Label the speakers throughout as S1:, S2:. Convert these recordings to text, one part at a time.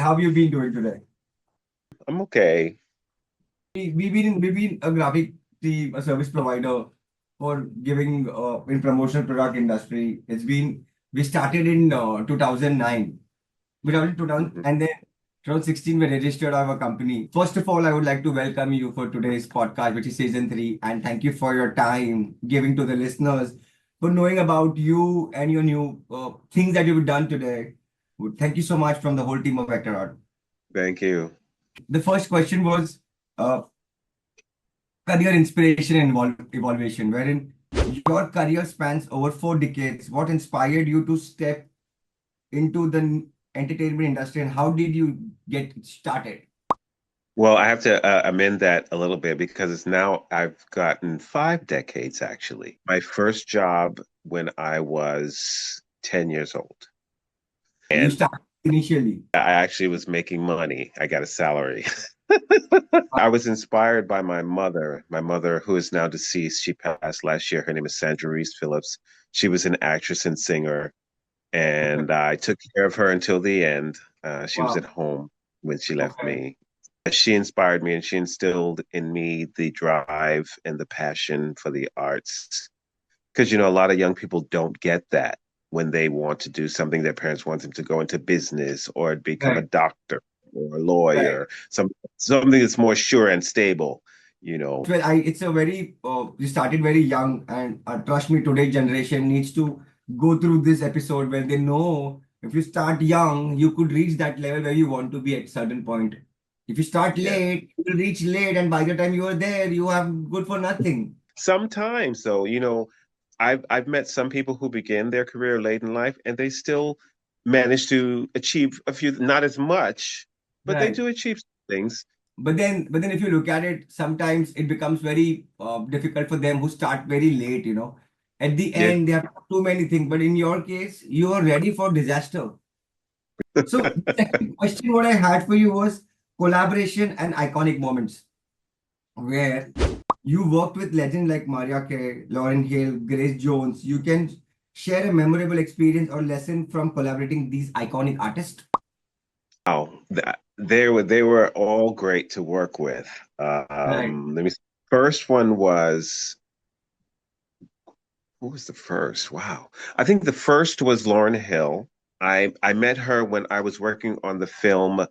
S1: how have you been doing today?
S2: I'm okay.
S1: We've been a graphic team, a service provider for giving in promotional product industry. We started in 2009. We started 2000
S2: Mhm.
S1: and then 2016 we registered our company. First of all, I would like to welcome you for today's podcast, which is season 3, and thank you for your time giving to the listeners for knowing about you and your new things that you've done today. Thank you so much from the whole team of VectorArt.
S2: Thank you.
S1: The first question was uh, career inspiration and evaluation, wherein your career spans over 4 decades. What inspired you to step into the entertainment industry, and how did you get started?
S2: Well, I have to amend that a little bit because it's now I've gotten 5 decades actually. My first job when I was 10 years old.
S1: You
S2: And
S1: started initially.
S2: I actually was making money. I got a salary. I was inspired by my mother who is now deceased. She passed last year. Her name is Reese Phillips. She was an actress and singer,
S1: Okay.
S2: and I took care of her until the end. She was at
S1: Wow.
S2: home when she left
S1: Okay.
S2: me. She inspired me and she instilled in me the drive and the passion for the arts. Because, a lot of young people don't get that when they want to do something. Their parents want them to go into business or become a
S1: Right.
S2: doctor or a
S1: Right.
S2: lawyer, something that's more sure and stable, you know.
S1: Well, it's a very, you started very young, and trust me, today's generation needs to go through this episode where they know if you start young, you could reach that level where you want to be at certain point. If you start
S2: Yeah.
S1: late, you will reach late, and by the time you are there, you have good for nothing.
S2: Sometimes, though, I've met some people who begin their career late in life and they still manage to achieve a few, not as much, but they
S1: Right.
S2: do achieve things.
S1: But then if you look at it, sometimes it becomes very difficult for them who start very late, At the
S2: Yeah.
S1: end, they have too many things. But in your case, you are ready for disaster. So the second question what I had for you was collaboration and iconic moments where you worked with legends like Mariah Carey, Lauryn Hill, Grace Jones. You can share a memorable experience or lesson from collaborating these iconic artists.
S2: Wow, they were all great to work with.
S1: Right.
S2: Let me see. First one was who was the first? Wow. I think the first was Lauryn Hill. I met her when I was working on the film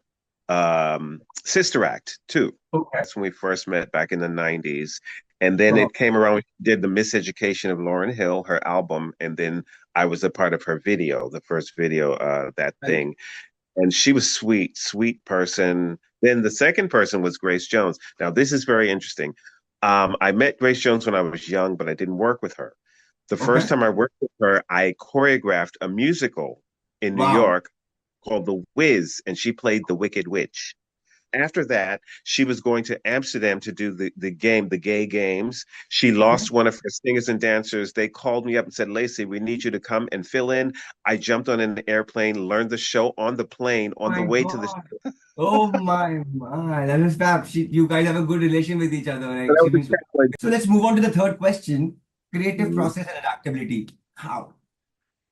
S2: Sister Act 2.
S1: Okay.
S2: That's when we first met back in the 90s. And then
S1: So,
S2: it came around, did the Miseducation of Lauryn Hill, her album, and then I was a part of her video, the first video, that
S1: right.
S2: thing. And she was sweet, sweet person. Then the second person was Grace Jones. Now, this is very interesting. I met Grace Jones when I was young, but I didn't work with her. The first
S1: Okay.
S2: time I worked with her, I choreographed a musical in New
S1: Wow.
S2: York called The Wiz, and she played the Wicked Witch. After that, she was going to Amsterdam to do the gay games. She lost one of her singers and dancers. They called me up and said, Lacy, we need you to come and fill in. I jumped on an airplane, learned the show on the plane on the
S1: My
S2: way to the
S1: God. Oh my. That is fab. You guys have a good relation with each other. Like she means.
S2: show.
S1: So let's move on to the third question. Creative process and adaptability. How?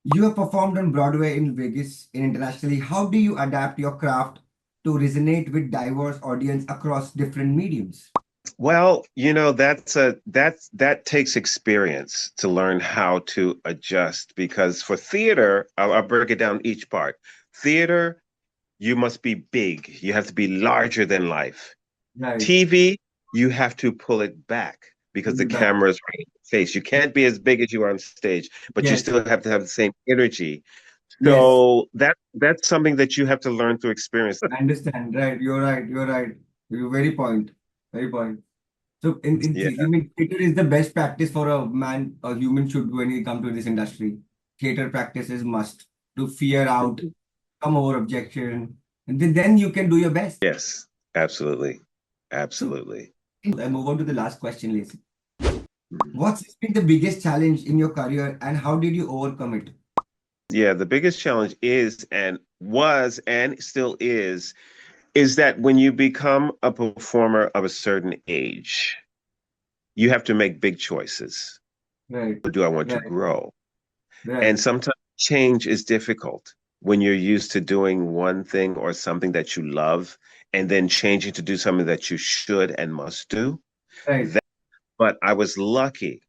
S1: You have performed on Broadway in Vegas and internationally. How do you adapt your craft to resonate with diverse audience across different mediums?
S2: Well, that takes experience to learn how to adjust because for theater, I'll break it down each part. Theater, you must be big. You have to be larger than life.
S1: Right.
S2: TV, you have to pull it back because
S1: We'll
S2: the
S1: be back.
S2: camera is right in your face. You can't be as big as you are on stage, but you
S1: Yes.
S2: still have to have the same energy.
S1: Yes.
S2: So that's something that you have to learn through experience.
S1: I understand. Right. You're right. You're right. You're very point. Very point. So
S2: Yeah.
S1: you mean theater is the best practice for a human should do when he come to this industry. Theater practice is must to fear out, come over objection, and then you can do your best.
S2: Yes, absolutely.
S1: So
S2: Absolutely.
S1: I move on to the last question, Lacey.
S2: Mhm.
S1: What's been the biggest challenge in your career and how did you overcome it?
S2: Yeah, the biggest challenge is and was and still is that when you become a performer of a certain age, you have to make big choices.
S1: Right,
S2: Do I want to
S1: right,
S2: grow? And
S1: right.
S2: sometimes change is difficult. when you're used to doing one thing or something that you love and then changing to do something that you should and must do.
S1: Right.
S2: But I was lucky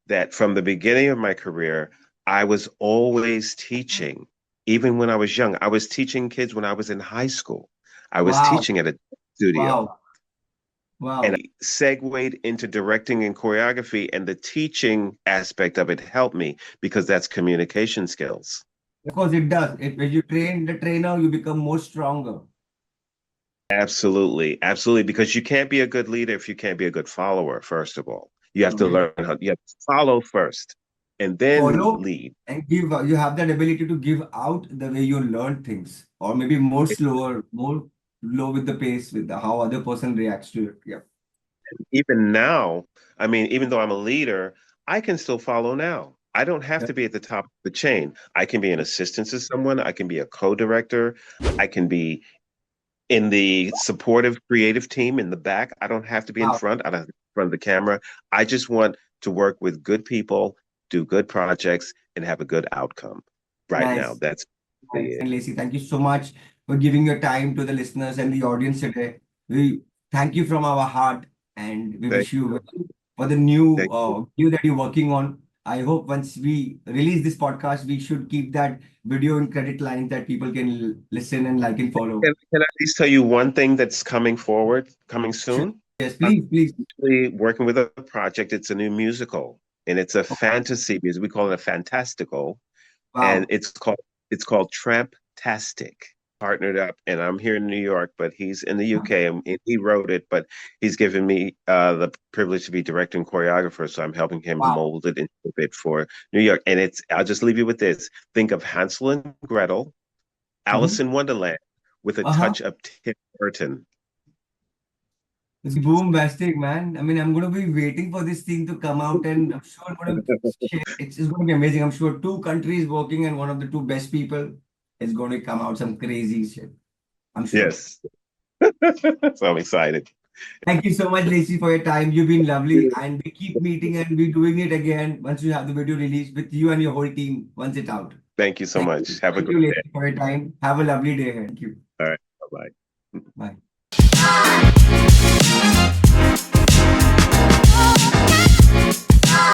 S2: that from the beginning of my career, I was always teaching. Even when I was young, I was teaching kids when I was in high school. I was
S1: Wow.
S2: teaching at a studio.
S1: Wow.
S2: And
S1: Wow.
S2: I segued into directing and choreography, and the teaching aspect of it helped me because that's communication skills.
S1: Of course, it does. When you train the trainer, you become more stronger.
S2: Absolutely, absolutely. Because you can't be a good leader if you can't be a good follower, first of all. You have to learn how you have to follow first and then
S1: Follow
S2: lead.
S1: and give. You have that ability to give out the way you learn things, or maybe more slower, more low with the pace, with how other person reacts to it. Yeah.
S2: Even now, I mean, even though I'm a leader, I can still follow now. I don't have
S1: Yeah.
S2: to be at the top of the chain. I can be an assistant to someone. I can be a co-director. I can be in the supportive creative team in the back. I don't have to be in
S1: Wow.
S2: front. I don't have to be in front of the camera. I just want to work with good people, do good projects, and have a good outcome. Right now,
S1: Nice.
S2: that's
S1: Nice.
S2: it.
S1: And Lacy, thank you so much for giving your time to the listeners and the audience today. We thank you from our heart, and we
S2: Thank
S1: wish you well for the new
S2: thank
S1: new that you're working on. I hope once we release this podcast, we should keep that video in credit lines that people can listen and like and follow.
S2: can I at least tell you one thing that's coming forward, coming
S1: Sure.
S2: soon?
S1: Yes, please, please.
S2: Actually working with a project. It's a new musical, and it's a fantasy music. We call it a fantastical, and
S1: Wow.
S2: it's called Tramp-tastic. Partnered up, and I'm here in New York, but he's in the UK, and he wrote it, but he's given me the privilege to be director and choreographer, so I'm helping him
S1: Wow.
S2: mold it into it for New York. And I'll just leave you with this. Think of Hansel and Gretel, Alice
S1: Mhm.
S2: in Wonderland, with a
S1: Uh-huh.
S2: touch of Tim Burton.
S1: It's boom bastic, man. I mean, I'm gonna be waiting for this thing to come out, and I'm sure I'm gonna share. It's gonna be amazing. I'm sure two countries working, and one of the two best people is going to come out some crazy shit. I'm sure.
S2: Yes. So I'm excited.
S1: Thank you so much, Lacey, for your time. You've been lovely, and we keep meeting and we doing it again once you have the video released with you and your whole team once it's out.
S2: Thank you so much. Have a
S1: Thank
S2: great
S1: you,
S2: day.
S1: Lacey, for your time. Have a lovely day ahead. Thank you.
S2: All right. Bye-bye.
S1: Bye.